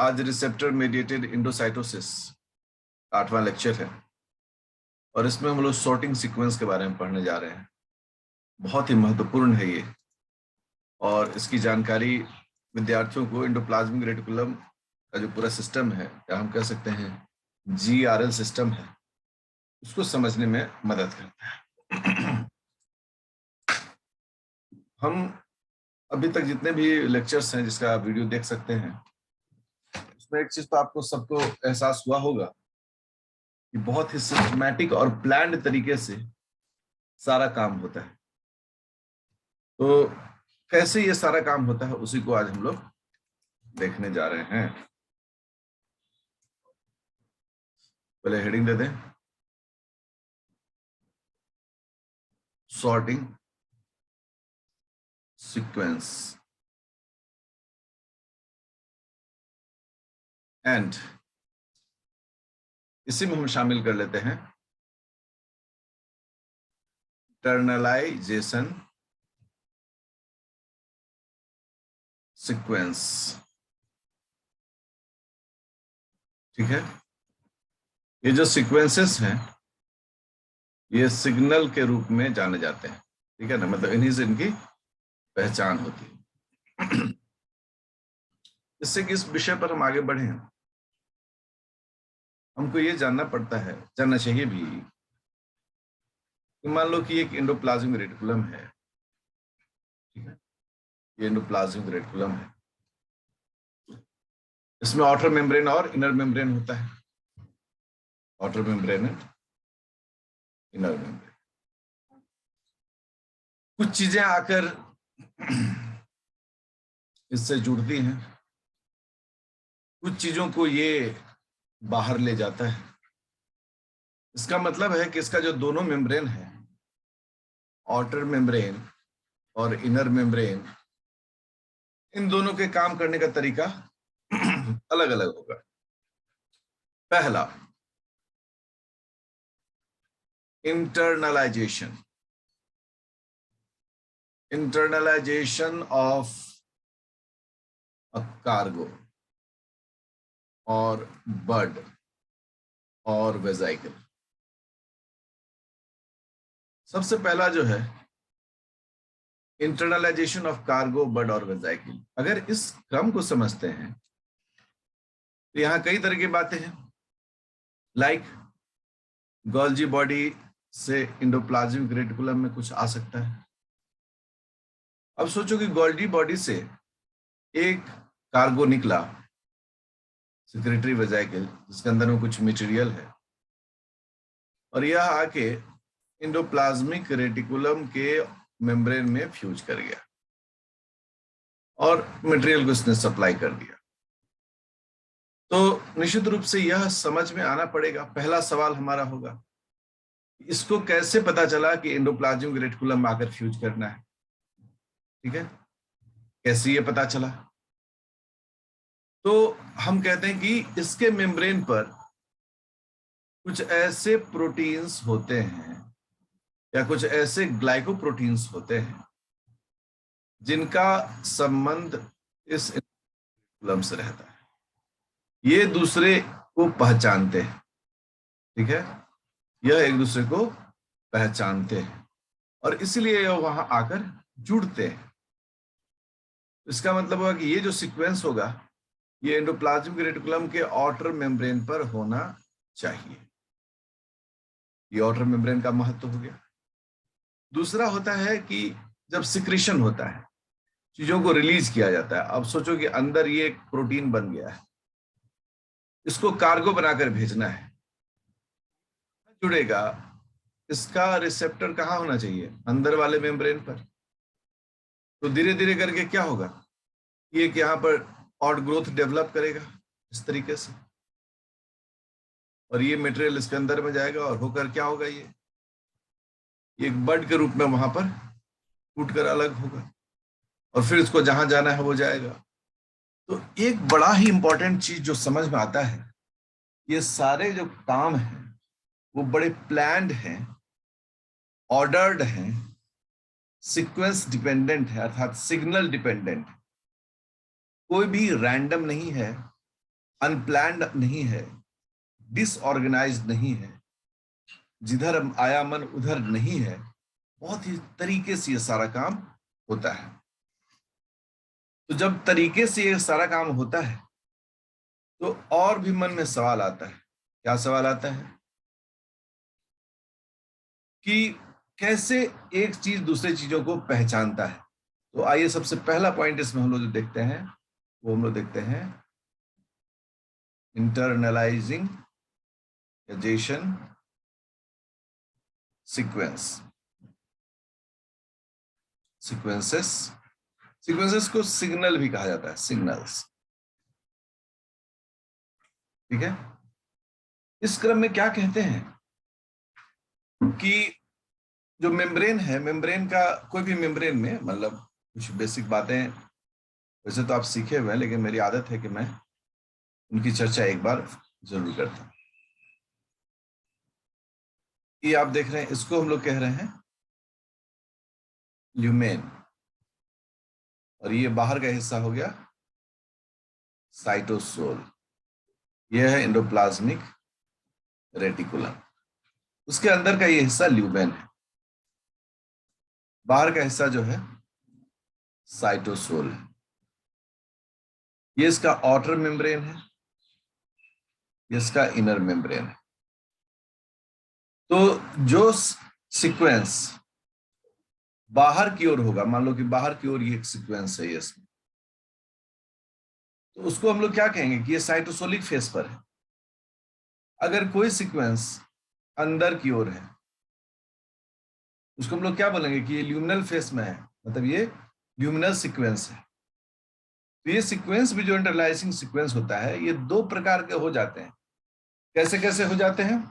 आज receptor mediated endocytosis 8वां lecture है और इसमें हम लोग सॉर्टिंग सीक्वेंस के बारे में पढ़ने जा रहे हैं। बहुत ही महत्वपूर्ण है ये, और इसकी जानकारी विद्यार्थियों को एंडोप्लाज्मिक रेटिकुलम का जो पूरा सिस्टम है, या हम कह सकते हैं GRL सिस्टम है, उसको समझने में मदद करता है। हम अभी तक जितने भी लेक्चर्स हैं जिसका वीडियो देख सकते हैं, उसमें एक चीज तो आपको सबको एहसास हुआ होगा कि बहुत ही सिस्टमैटिक और प्लान्ड तरीके से सारा काम होता है। तो कैसे ये सारा काम होता है उसी को आज हम लोग देखने जा रहे हैं। पहले हेडिंग दे दें, सॉर्टिंग सीक्वेंस एंड इसी में हम शामिल कर लेते हैं इंटरनलाइजेशन सीक्वेंस। ठीक है, ये जो सीक्वेंसेस हैं ये सिग्नल के रूप में जाने जाते हैं। ठीक है ना, मतलब इन्हीं से इनकी पहचान होती है। इससे कि इस विषय पर हम आगे बढ़े, हमको ये जानना पड़ता है, जानना चाहिए भी, कि मान लो कि एक एंडोप्लाज्मिक रेटिकुलम है। ठीक है, ये एंडोप्लाज्मिक रेटिकुलम है, इसमें आउटर मेम्ब्रेन और इनर मेम्ब्रेन होता है। आउटर मेम्ब्रेन है, इनर मेम्ब्रेन। कुछ चीजें आकर इससे जुड़ती हैं, कुछ चीजों को ये बाहर ले जाता है। इसका मतलब है कि इसका जो दोनों मेम्ब्रेन है, आउटर मेम्ब्रेन और इनर मेम्ब्रेन, इन दोनों के काम करने का तरीका अलग अलग होगा। पहला, internalisation. Internalisation of a cargo और बड और वेजाइकल। सबसे पहला जो है इंटरनलाइजेशन ऑफ कार्गो, बड और वेजाइकल। अगर इस क्रम को समझते हैं तो यहां कई तरह की बातें हैं, लाइक गोल्जी बॉडी से एंडोप्लाज्मिक रेटिकुलम में कुछ आ सकता है। अब सोचो कि गोल्जी बॉडी से एक कार्गो निकला, सेक्रेटरी वेजाइकल, जिसके अंदर में कुछ मटेरियल है, और यह आके एंडोप्लाज्मिक रेटिकुलम के मेम्ब्रेन में फ्यूज कर गया और मटेरियल को इसने सप्लाई कर दिया। तो निश्चित रूप से यह समझ में आना पड़ेगा। पहला सवाल हमारा होगा, इसको कैसे पता चला कि एंडोप्लाज्मिक रेटिकुलम में आकर फ्यूज करना है? ठीक है, कैसे ये पता चला? तो हम कहते हैं कि इसके मेम्ब्रेन पर कुछ ऐसे प्रोटीन्स होते हैं या कुछ ऐसे ग्लाइकोप्रोटीन्स होते हैं जिनका संबंध इस रेटिकुलम से रहता है। ये दूसरे को पहचानते हैं। ठीक है, यह एक दूसरे को पहचानते हैं और इसलिए यह वहां आकर जुड़ते हैं। इसका मतलब होगा कि ये जो सीक्वेंस होगा ये एंडोप्लाज्मिक रेटिकुलम के आउटर मेम्ब्रेन पर होना चाहिए। ये आउटर मेम्ब्रेन का महत्व हो गया। दूसरा होता है कि जब सिक्रीशन होता है, चीजों को रिलीज किया जाता है। अब सोचो कि अंदर ये एक प्रोटीन बन गया है, इसको कार्गो बनाकर भेजना है, जुड़ेगा। इसका रिसेप्टर कहाँ होना चाहिए? अंदर वाले मेम्ब्रेन पर। तो धीरे धीरे करके क्या होगा, ये कि यहाँ पर आउट ग्रोथ डेवलप करेगा इस तरीके से, और ये मटेरियल इसके अंदर में जाएगा और होकर क्या होगा, ये एक बड के रूप में वहां पर टूटकर अलग होगा और फिर इसको जहां जाना है वो जाएगा। तो एक बड़ा ही इंपॉर्टेंट चीज जो समझ में आता है, ये सारे जो काम हैं वो बड़े प्लान्ड हैं, ऑर्डर्ड हैं, सीक्वेंस डिपेंडेंट है, अर्थात सिग्नल डिपेंडेंट। कोई भी रैंडम नहीं है अनप्लैंड नहीं है, डिसऑर्गेनाइज्ड नहीं है, जिधर आया मन उधर नहीं है, बहुत ही तरीके से ये सारा काम होता है। तो जब तरीके से ये सारा काम होता है तो और भी मन में सवाल आता है। क्या सवाल आता है? कि कैसे एक चीज दूसरे चीजों को पहचानता है। तो आइए सबसे पहला पॉइंट इसमें हम लोग जो देखते हैं वो हम लोग देखते हैं इंटरनलाइजिंग एजेशन सीक्वेंस। सीक्वेंसेस को सिग्नल भी कहा जाता है, सिग्नल्स। ठीक है। इस क्रम में क्या कहते हैं कि जो मेम्ब्रेन है, मेम्ब्रेन का कोई भी मेम्ब्रेन में, मतलब कुछ बेसिक बातें वैसे तो आप सीखे हुए हैं, लेकिन मेरी आदत है कि मैं उनकी चर्चा एक बार जरूर करता हूं। ये आप देख रहे हैं, इसको हम लोग कह रहे हैं ल्यूमेन, और ये बाहर का हिस्सा हो गया साइटोसोल। यह है एंडोप्लाज्मिक रेटिकुलम। उसके अंदर का ये हिस्सा ल्यूमेन है, बाहर का हिस्सा जो है साइटोसोल है। ये इसका आउटर मेम्ब्रेन है, ये इसका इनर मेम्ब्रेन है। तो जो सीक्वेंस बाहर की ओर होगा, मान लो कि बाहर की ओर ये एक सीक्वेंस है इसमें, तो उसको हम लोग क्या कहेंगे कि ये साइटोसोलिक फेस पर है। अगर कोई सीक्वेंस अंदर की ओर है उसको हम लोग क्या बोलेंगे कि ये ल्यूमिनल फेस में है, मतलब ये ल्यूमिनल सीक्वेंस है। तो ये सीक्वेंस भी जो इंटरलाइजिंग सीक्वेंस होता है, ये दो प्रकार के हो जाते हैं। कैसे कैसे हो जाते हैं?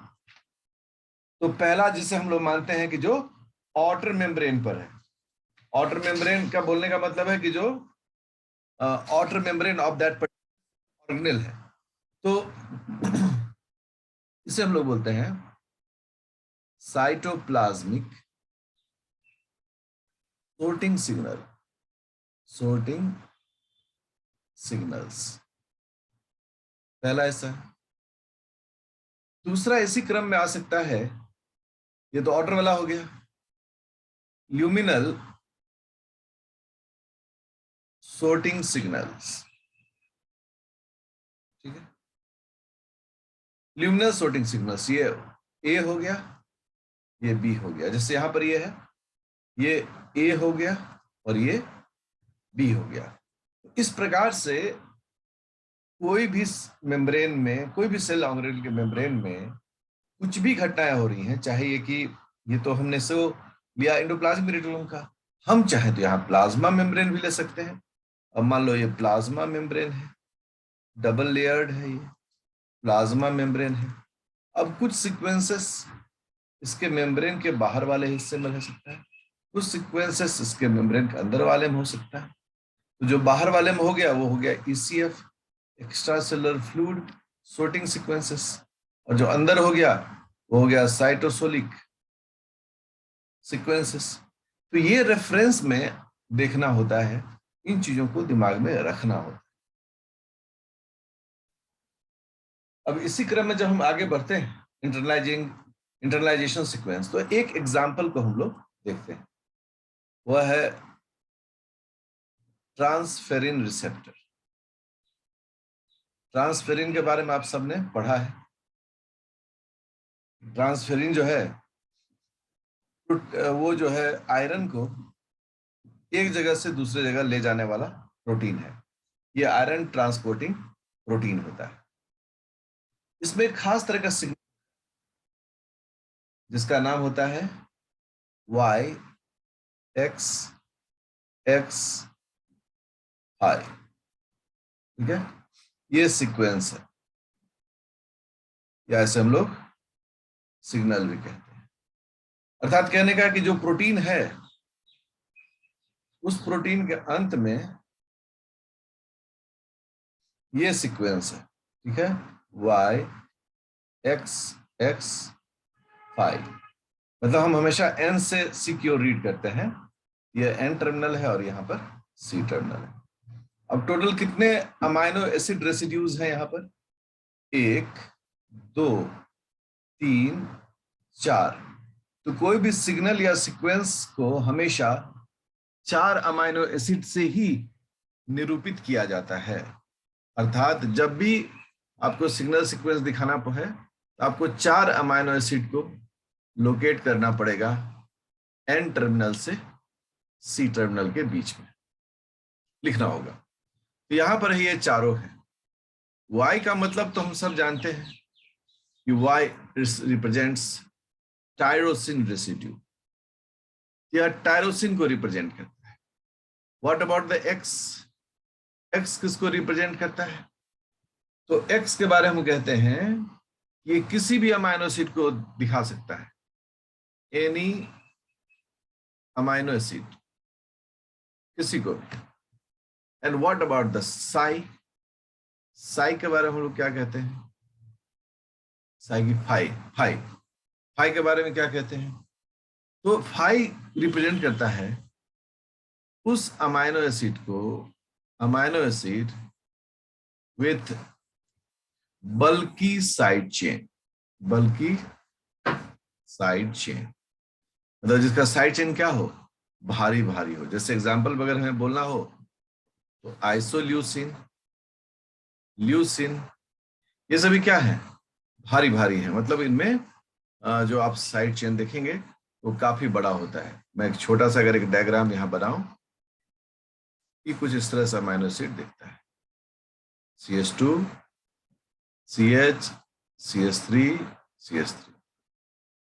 तो पहला जिसे हम लोग मानते हैं कि जो आउटर मेम्ब्रेन पर है। आउटर मेम्ब्रेन का बोलने का मतलब है कि जो outer membrane of that organelle है। तो इसे हम लोग बोलते हैं साइटोप्लाज्मिक sorting signals। पहला ऐसा है। दूसरा इसी क्रम में आ सकता है, ये तो ऑर्डर वाला हो गया, ल्यूमिनल sorting signals। ठीक है, ल्यूमिनल sorting signals, ये ए हो गया, ये बी हो गया। जैसे यहां पर ये है, ये ए हो गया और ये बी हो गया। इस प्रकार से कोई भी मेम्ब्रेन में, कोई भी सेल ऑर्गेनेल के मेम्ब्रेन में कुछ भी घटनाएं हो रही हैं, चाहे ये कि ये तो हमने सो लिया एंडोप्लाज्मिक रेटिकुलम का, हम चाहे तो यहाँ प्लाज्मा मेम्ब्रेन भी ले सकते हैं। अब मान लो ये प्लाज्मा मेम्ब्रेन है, डबल लेयर्ड है, ये प्लाज्मा मेम्ब्रेन है। अब कुछ सीक्वेंसेस इसके मेम्ब्रेन के बाहर वाले हिस्से में रह सकता है, कुछ सीक्वेंसेस इसके मेम्ब्रेन के अंदर वाले में हो सकता है। तो जो बाहर वाले में हो गया वो हो गया ECF, extra cellular fluid sorting sequences, और जो अंदर हो गया वो हो गया साइटोसोलिक सीक्वेंसेस। तो ये रेफरेंस में देखना होता है, इन चीजों को दिमाग में रखना होता है। अब इसी क्रम में जब हम आगे बढ़ते हैं इंटरनलाइजेशन सीक्वेंस, तो एक एग्जांपल को हम लोग देखते हैं, वह है ट्रांसफेरिन रिसेप्टर। ट्रांसफेरिन के बारे में आप सबने पढ़ा है। ट्रांसफेरिन जो है वो जो है आयरन को एक जगह से दूसरे जगह ले जाने वाला प्रोटीन है। ये आयरन ट्रांसपोर्टिंग प्रोटीन होता है। इसमें एक खास तरह का सिग्नल जिसका नाम होता है YXXI। ठीक है, ये सीक्वेंस है, या ऐसे हम लोग सिग्नल भी कहते हैं। अर्थात कहने का कि जो प्रोटीन है उस प्रोटीन के अंत में ये सीक्वेंस है। ठीक है, YXXI, मतलब हम हमेशा N से C की ओर रीड करते हैं। ये N टर्मिनल है और यहाँ पर C टर्मिनल है। अब टोटल कितने अमाइनो एसिड रेसिड्यूज हैं यहाँ पर? 1 2 3 4। तो कोई भी सिग्नल या सीक्वेंस को हमेशा 4 अमाइनो एसिड से ही निरूपित किया जाता है। अर्थात जब भी आपको सिग्नल सीक्वेंस दिखाना है तो आपको 4 अमाइनो एसिड को लोकेट करना पड़ेगा N टर्मिनल से C टर्मिनल के बीच में लिखना होगा। तो यहां पर ये चारों है। Y का मतलब तो हम सब जानते हैं कि Y रिप्रेजेंट्स टायरोसिन रेसिड्यू, यह टायरोसिन को रिप्रेजेंट करता है। What about the X? X किसको रिप्रेजेंट करता है? तो X के बारे में हम कहते हैं ये किसी भी अमाइनो एसिड को दिखा सकता है, एनी अमाइनो एसिड, किसी को। And what about the Sai? Sai के बारे में हम लोग क्या कहते हैं? साई की फाई, फाई, फाई के बारे में क्या कहते हैं? तो फाई रिप्रेजेंट करता है उस अमाइनो एसिड को, amino acid with bulky side chain, bulky side chain मतलब जिसका साइड चेन क्या हो, भारी भारी हो। जैसे एग्जांपल वगैरह हमें बोलना हो तो आइसोल्यूसिन, ल्यूसिन, ये सभी क्या है, भारी भारी है। मतलब इनमें जो आप साइड चेन देखेंगे वो काफी बड़ा होता है। मैं एक छोटा सा अगर एक डायग्राम यहां बनाऊं कि कुछ इस तरह से अमाइनो एसिड दिखता है, CH2 CH CH3 CH3,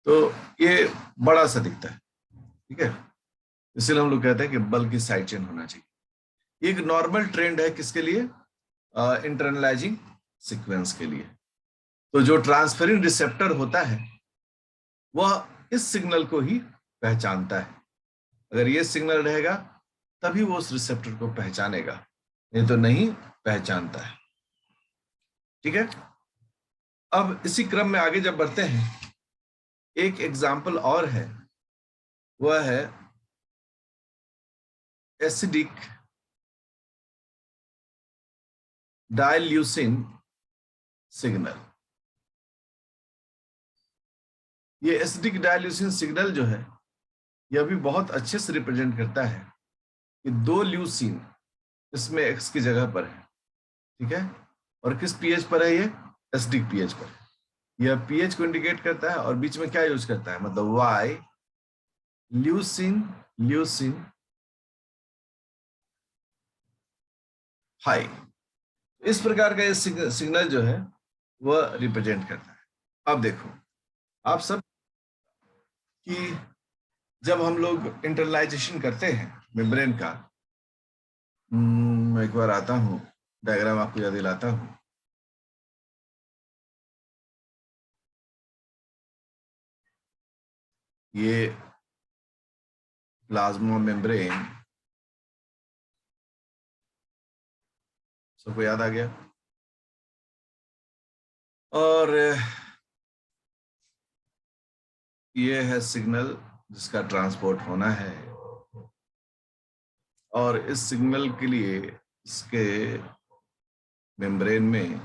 तो ये बड़ा सा दिखता है, ठीक है। इसलिए हम लोग कहते हैं कि बल्कि साइड चेन होना चाहिए। एक नॉर्मल ट्रेंड है किसके लिए? इंटरनलाइजिंग सीक्वेंस के लिए। तो जो ट्रांसफेरिन रिसेप्टर होता है वह इस सिग्नल को ही पहचानता है। अगर ये सिग्नल रहेगा तभी वो उस रिसेप्टर को पहचानेगा, नहीं तो नहीं पहचानता है, ठीक है। अब इसी क्रम में आगे जब बढ़ते हैं, एक एग्जाम्पल और है, वह है एसिडिक डाइल्यूसिन सिग्नल। ये एसिडिक डाइल्यूसिन सिग्नल जो है यह भी बहुत अच्छे से रिप्रेजेंट करता है कि 2 ल्यूसिन इसमें X की जगह पर है, ठीक है। और किस पीएच पर है? ये एसिडिक पीएच पर है। यह पीएच को इंडिकेट करता है और बीच में क्या यूज करता है, मतलब Y ल्यूसिन, ल्यूसिन हाई। इस प्रकार का ये सिग्नल जो है वह रिप्रेजेंट करता है। अब देखो आप सब कि जब हम लोग इंटरनलाइजेशन करते हैं मेम्ब्रेन का, मैं एक बार आता हूं, डायग्राम आपको याद दिलाता हूं। ये प्लाज्मा मेम्ब्रेन, सबको याद आ गया। और ये है सिग्नल जिसका ट्रांसपोर्ट होना है, और इस सिग्नल के लिए इसके मेम्ब्रेन में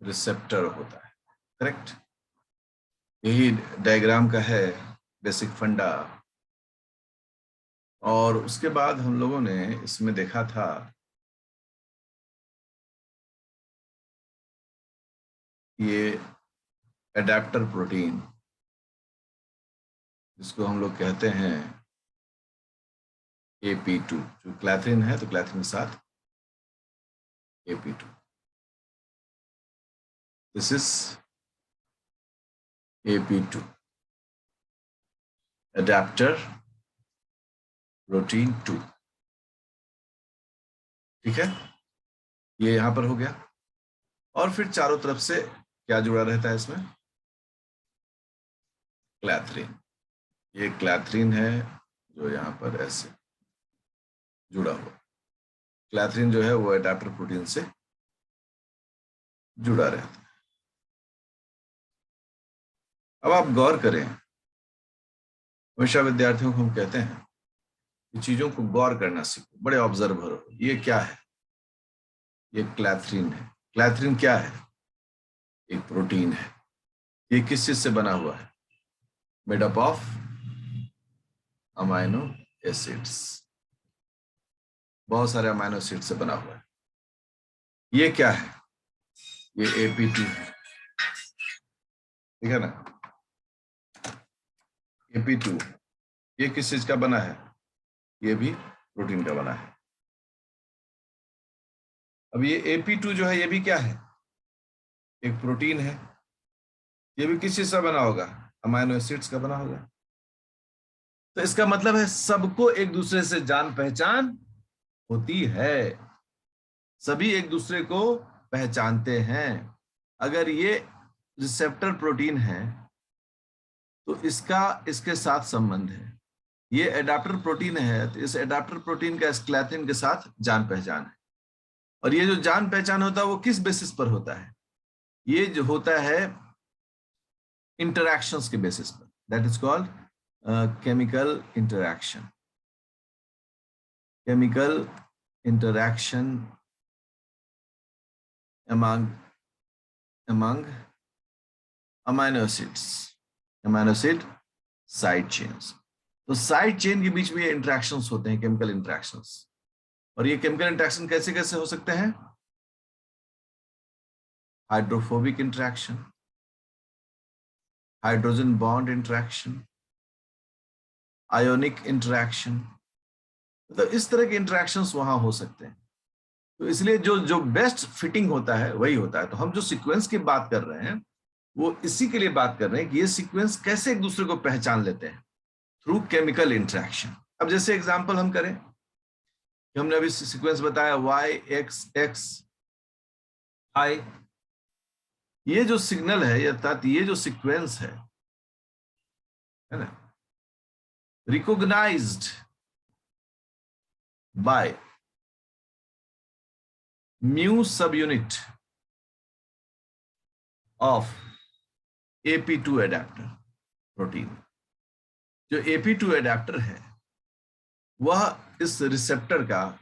रिसेप्टर होता है, करेक्ट। यही डायग्राम का है बेसिक फंडा। और उसके बाद हम लोगों ने इसमें देखा था ये एडेप्टर प्रोटीन, जिसको हम लोग कहते हैं AP2, जो क्लैथरिन है तो क्लैथरिन के साथ AP2, this is AP2 adapter protein 2, ठीक है। ये यहां पर हो गया। और फिर चारों तरफ से क्या जुड़ा रहता है इसमें? क्लैथरिन। ये क्लैथरिन है जो यहाँ पर ऐसे जुड़ा हुआ। क्लैथरिन जो है वो एडेप्टर प्रोटीन से जुड़ा रहता है। अब आप गौर करें, हमेशा विद्यार्थियों को हम कहते हैं कि चीजों को गौर करना सीखो, बड़े ऑब्जर्वर हो। ये क्या है? ये क्लैथरीन है। क्लैथरीन क्या है? एक प्रोटीन है। ये किस चीज से बना हुआ है? Made up of amino acids, बहुत सारे अमाइनो एसिड से बना हुआ है। ये क्या है? ये APT है, ठीक है ना? AP2 ये किस चीज का बना है? ये भी प्रोटीन का बना है। अब ये AP2 जो है ये भी क्या है? एक प्रोटीन है। ये भी किस चीज से बना होगा? अमाइनो एसिड्स का बना होगा। तो इसका मतलब है सबको एक दूसरे से जान पहचान होती है, सभी एक दूसरे को पहचानते हैं। अगर ये रिसेप्टर प्रोटीन है तो इसका इसके साथ संबंध है। ये एडाप्टर प्रोटीन है तो इस एडाप्टर प्रोटीन का स्क्लैथिन के साथ जान पहचान है। और ये जो जान पहचान होता है वो किस बेसिस पर होता है? ये जो होता है इंटरैक्शंस के बेसिस पर, that is called chemical interaction. Chemical interaction among amino acids, amino acid side chains. तो साइड चेन के बीच में ये इंटरेक्शंस होते हैं, केमिकल इंटरेक्शंस। और ये केमिकल इंटरेक्शन कैसे कैसे हो सकते हैं? Hydrophobic interaction, hydrogen bond interaction, ionic interaction, मतलब इस तरह के इंटरेक्शंस वहां हो सकते हैं। तो इसलिए जो जो बेस्ट फिटिंग होता है वही होता है। तो हम जो सीक्वेंस की बात कर रहे हैं वो इसी के लिए बात कर रहे हैं कि ये सीक्वेंस कैसे एक दूसरे को पहचान लेते हैं, थ्रू केमिकल इंटरेक्शन। अब जैसे एग्जांपल हम करें, हमने अभी सीक्वेंस बताया YXXI, ये जो सिग्नल है अर्थात ये जो सीक्वेंस है ना, recognised by mu sub unit of AP2 adapter protein. जो AP2 एडेप्टर है वह इस रिसेप्टर का,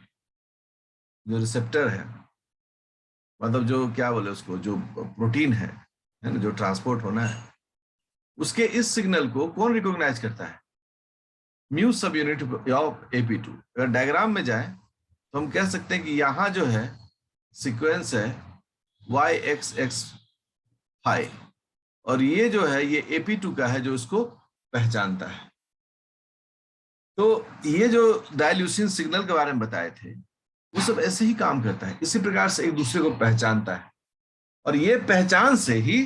जो रिसेप्टर है मतलब जो क्या बोले उसको, जो प्रोटीन है ना, जो ट्रांसपोर्ट होना है, उसके इस सिग्नल को कौन रिकॉग्नाइज करता है? Mu sub unit of AP2। अगर डायग्राम में जाए तो हम कह सकते हैं कि यहां जो है सीक्वेंस है YXXI, और ये जो है ये AP2 का है जो इसको पहचानता है। तो ये जो डायल्यूसिन सिग्नल के बारे में बताए थे वो सब ऐसे ही काम करता है, इसी प्रकार से एक दूसरे को पहचानता है। और ये पहचान से ही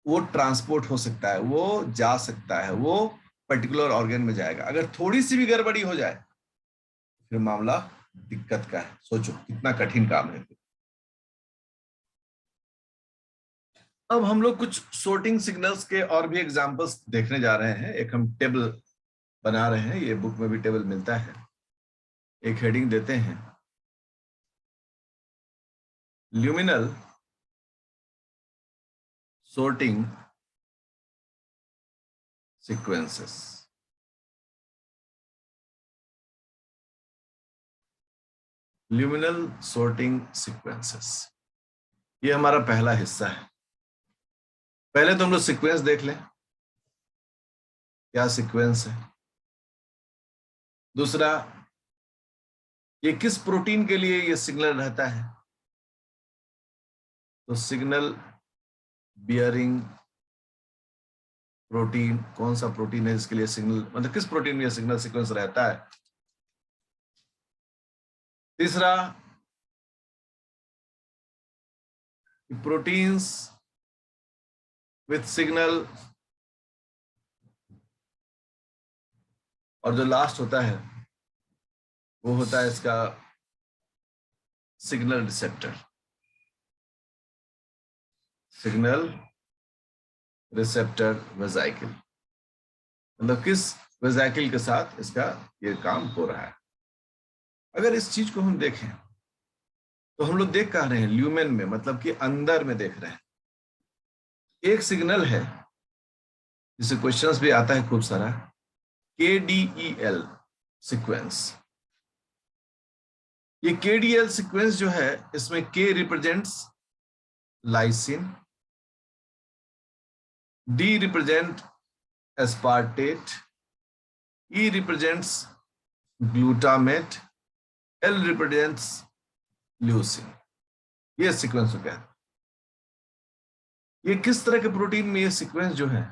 वो ट्रांसपोर्ट हो सकता है, वो जा सकता है, वो पर्टिकुलर ऑर्गन में जाएगा। अगर थोड़ी सी भी गड़बड़ी हो जाए फिर मामला दिक्कत का है। सोचो कितना कठिन काम है। अब हम लोग कुछ सोर्टिंग सिग्नल्स के और भी एग्जांपल्स देखने जा रहे हैं। एक हम टेबल बना रहे हैं, ये बुक में भी टेबल मिलता है। एक हेडिंग देते हैं, luminal sorting sequences। Luminal sorting sequences, ये हमारा पहला हिस्सा है। पहले तो हम लोग सीक्वेंस देख लें, क्या सीक्वेंस है। दूसरा, ये किस प्रोटीन के लिए ये सिग्नल रहता है? तो सिग्नल बियरिंग प्रोटीन, कौन सा प्रोटीन है इसके लिए सिग्नल, मतलब किस प्रोटीन में ये सिग्नल सीक्वेंस रहता है। तीसरा, प्रोटीन्स विथ सिग्नल, और जो लास्ट होता है वो होता है इसका signal receptor. Signal receptor vesicle, मतलब किस वेसाइकिल के साथ इसका ये काम हो रहा है। अगर इस चीज को हम देखें तो हम लोग देख कह रहे हैं ल्यूमेन में, मतलब कि अंदर में देख रहे हैं। एक सिग्नल है जिसे क्वेश्चंस भी आता है खूब सारा, KDEL सीक्वेंस। ये KDL सीक्वेंस जो है, इसमें K represents lysine, D represent aspartate, E represents glutamate, L represents leucine। ये सीक्वेंस हो गया। ये किस तरह के प्रोटीन में ये सीक्वेंस जो है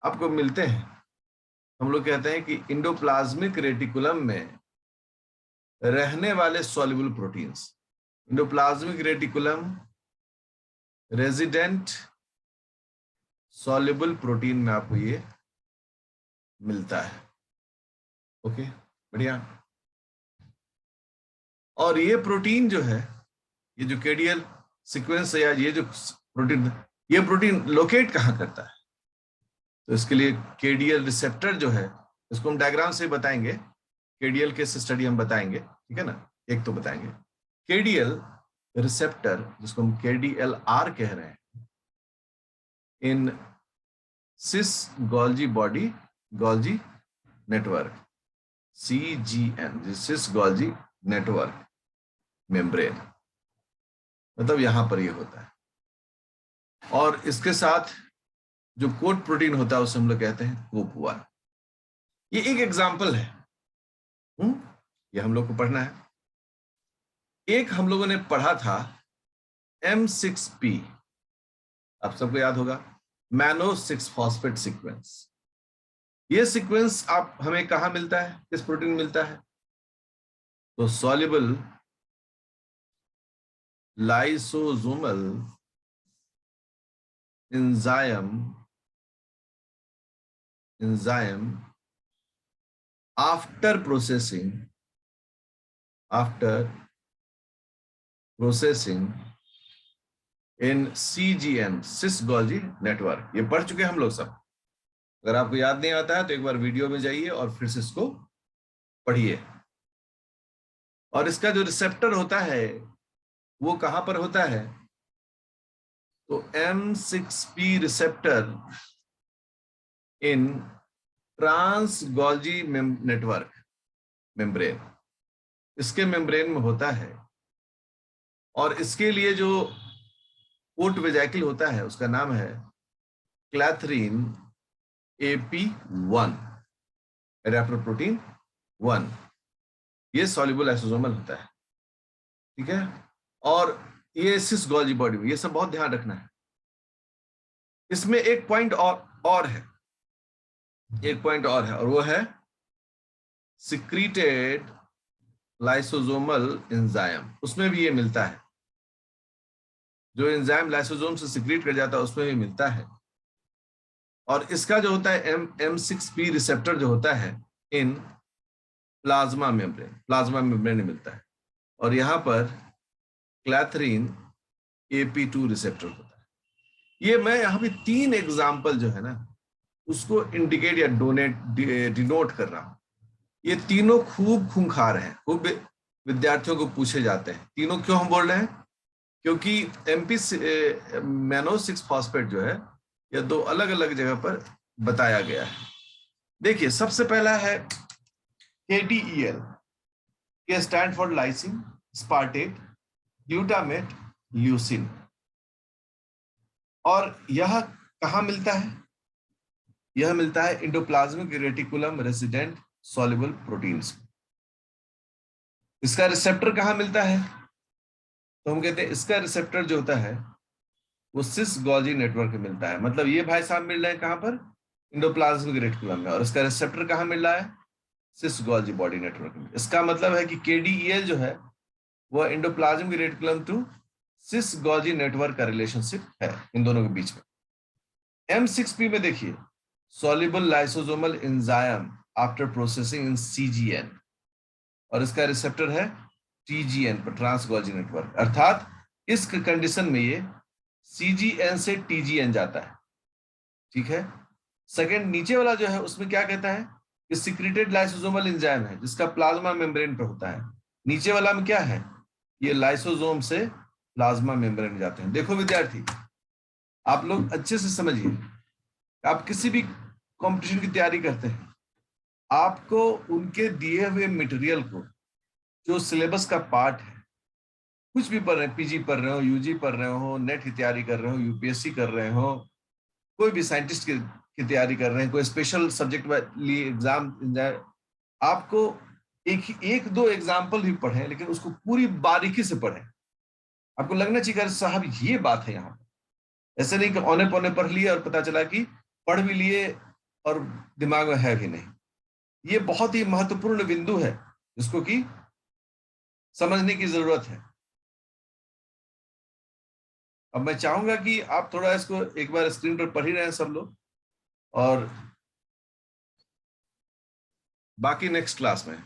आपको मिलते हैं? हम लोग कहते हैं कि इंडोप्लाज्मिक रेटिकुलम में रहने वाले soluble proteins, endoplasmic reticulum resident soluble protein में आपको ये मिलता है। ओके, बढ़िया। और ये प्रोटीन जो है, ये जो KDL सीक्वेंस है या ये जो प्रोटीन, ये प्रोटीन लोकेट कहाँ करता है? तो इसके लिए KDL रिसेप्टर जो है, इसको हम डायग्राम से बताएंगे, KDL केस स्टडी हम बताएंगे, ठीक है ना, एक तो बताएंगे। KDL रिसेप्टर, जिसको हम KDLR कह रहे हैं, in cis Golgi body Golgi network, CGN, cis Golgi network membrane, मतलब यहां पर ये होता है। और इसके साथ जो कोट प्रोटीन होता है उसे हम लोग कहते हैं COP1। ये एक एग्जाम्पल है, ये हम लोग को पढ़ना है। एक हम लोगों ने पढ़ा था M6P, आप सबको याद होगा, मैनो 6 फॉस्फेट सीक्वेंस। ये सीक्वेंस आप हमें कहां मिलता है, किस प्रोटीन मिलता है? तो soluble lysosomal enzyme after processing in CGN, cis Golgi network. ये पढ़ चुके हम लोग सब। अगर आपको याद नहीं आता है तो एक बार वीडियो में जाइए और फिर से इसको पढ़िए। और इसका जो रिसेप्टर होता है वो कहां पर होता है? तो M6P receptor in trans Golgi network membrane, इसके मेम्ब्रेन में होता है। और इसके लिए जो कोट वेजाइकल होता है उसका नाम है क्लैथरीन AP1, एडाप्टर प्रोटीन 1। ये सॉल्युबल लाइसोसोमल होता है, ठीक है। और ये सिस गोल्जी बॉडी में, ये सब बहुत ध्यान रखना है। इसमें एक पॉइंट और है, एक पॉइंट और है, और वो है सिक्रीटेड लाइसोसोमल एंजाइम। उसमें भी ये मिलता है, जो एंजाइम लाइसोसोम से सिक्रीट कर जाता है उसमें भी मिलता है। और इसका जो होता है M6P रिसेप्टर जो होता है इन प्लाज्मा मेम्ब्रेन में मिलता है। और यहां पर क्लैथरीन AP2 रिसेप्टर होता है। ये मैं यहाँ पे 3 एग्जाम्पल जो है ना उसको इंडिकेट या डिनोट कर रहा हूं। ये तीनों खूब खूंखार हैं, खूब विद्यार्थियों को पूछे जाते हैं। तीनों क्यों हम बोल रहे हैं? क्योंकि मैनो 6 फॉस्फेट जो है यह 2 अलग अलग जगह पर बताया गया है। देखिए, सबसे पहला है KDEL, K stand for lysine, aspartate, glutamate, leucine. और यह कहां मिलता है? यह मिलता है endoplasmic reticulum resident soluble proteins. इसका रिसेप्टर कहां मिलता है? तो हम कहते हैं इसका रिसेप्टर जो होता है वो सिस गोल्जी नेटवर्क में मिलता है। मतलब ये भाई साहब मिल रहे हैं कहां पर? इंडोप्लाज्मिक रेटिकुलम में। और इसका रिसेप्टर कहां मिल रहा है? सिस गोल्जी बॉडी नेटवर्क में। इसका मतलब है कि KDEL जो है वह endoplasmic reticulum to cis Golgi network का रिलेशनशिप है इन दोनों के बीच में। M6P में देखिए, soluble lysosomal enzyme after processing in CGN, और इसका रिसेप्टर है TGN पर, ट्रांस गोल्जी नेटवर्क। अर्थात इस कंडीशन में ये CGN से TGN जाता है, ठीक है। सेकंड, नीचे वाला जो है उसमें क्या कहता है कि सिक्रीटेड लाइसोसोमल एंजाइम है जिसका प्लाज्मा मेम्ब्रेन पर होता है। नीचे वाला में क्या है? ये लाइसोसोम से प्लाज्मा मेम्ब्रेन में जाते हैं। देखो विद्यार्थी, आप लोग अच्छे से समझिए, आप किसी भी कंपटीशन की तैयारी करते हैं, आपको उनके दिए हुए मटेरियल को जो सिलेबस का पार्ट है, कुछ भी पढ़ रहे हैं, पीजी पढ़ रहे हो, यूजी पढ़ रहे हो, नेट की तैयारी कर रहे हो, यूपीएससी कर रहे हो, कोई भी साइंटिस्ट की तैयारी कर रहे हैं, कोई स्पेशल सब्जेक्ट लिए एग्जाम, आपको एक दो एग्जाम्पल भी पढ़ें, लेकिन उसको पूरी बारीकी से पढ़ें। आपको लगना चाहिए कि साहब ये बात है यहाँ पर। ऐसे नहीं कि औने पौने पढ़ लिए और पता चला कि पढ़ भी लिए और दिमाग में है भी नहीं। ये बहुत ही महत्वपूर्ण बिंदु है जिसको कि समझने की जरूरत है। अब मैं चाहूंगा कि आप थोड़ा इसको एक बार स्क्रीन पर पढ़ ही रहे हैं सब लोग, और बाकी नेक्स्ट क्लास में।